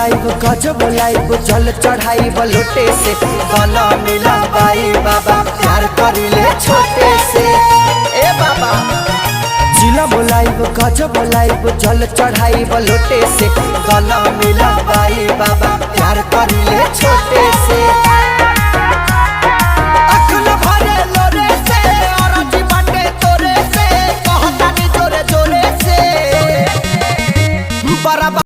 बोलाइब गज बोलाइब जल चढ़ाइब लोटे से गला मिलाबाई बाबा प्यार करिले छोटे से। ए बाबा जिला बोलाइब गज बोलाइब जल चढ़ाइब लोटे से गला मिलाबाई बाबा प्यार करिले छोटे से।